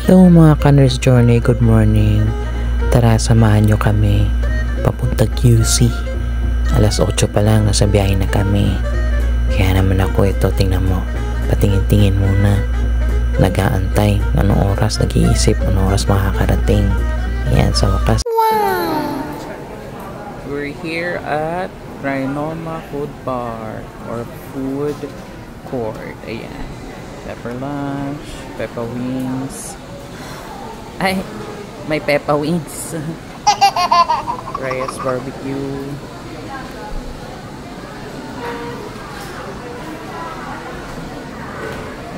Hello mga Kaners Journey, good morning. Tara, samahan nyo kami papuntang QC. Alas 8 pa lang, nasa biyahe na kami. Kaya naman ako ito, tingnan mo, patingin-tingin muna. Nag-aantay, anong oras, nag-iisip, anong oras makakarating. Ayan, sa wakas. Wow! We're here at Trinoma Food Bar or Food Court. Ayan. Pepper lunch, pepper wings. Ay, may pepper wings. Reyes barbecue.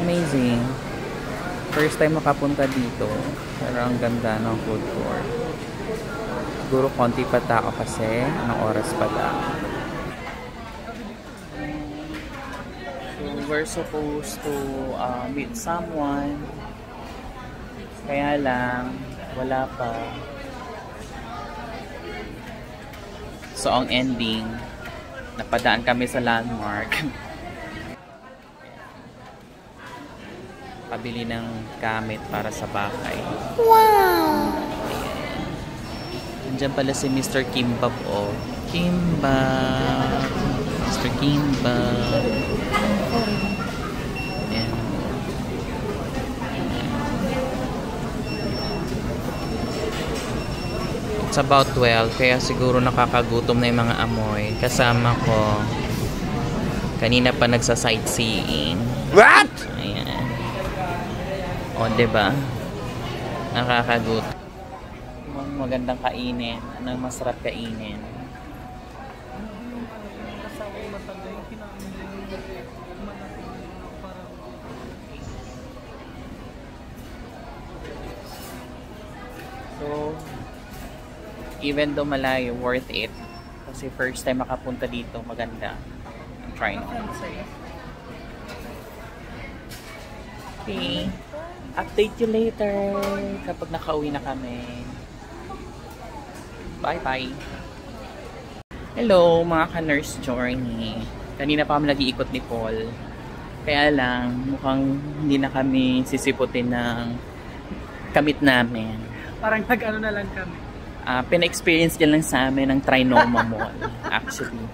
Amazing. First time makapunta dito. Pero ang ganda ng food court. Siguro konti pa tao kasi. Anong oras pa daw? So, we're supposed to meet someone. Kaya lang, wala pa. So, ang ending, napadaan kami sa landmark. Pabili ng gamit para sa bahay. Wow! Nandiyan pala si Mr. Kimbap, oh. Kimbap! Mr. Kimbap! Ayan. It's about 12, kaya siguro nakakagutom na yung mga amoy. Kasama ko, kanina pa nagsa-sightseeing. What? Ayan. O, diba? Nakakagutom. Magandang kainin. Anong masarap kainin? So, even though malayo, worth it. Kasi first time makapunta dito, maganda. I'm trying. Okay. Update you later kapag nakauwi na kami. Bye-bye. Hello mga ka-nurse journey. Kanina pa kami nag-iikot ni Paul. Kaya lang, mukhang hindi na kami sisiputin ng kamit namin. Parang nag-ano na lang kami. Pina-experience niya lang sa amin ng Trinoma Mall. Actually.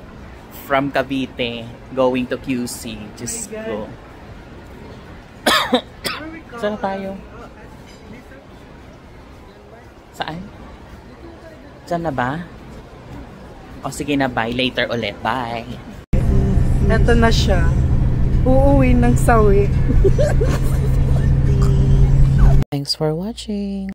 From Cavite, going to QC. Just go. Saan tayo? Saan? Saan na ba? O sige na, bye. Later ulit. Bye. Eto na siya. Uuwi ng sawi. Thanks for watching.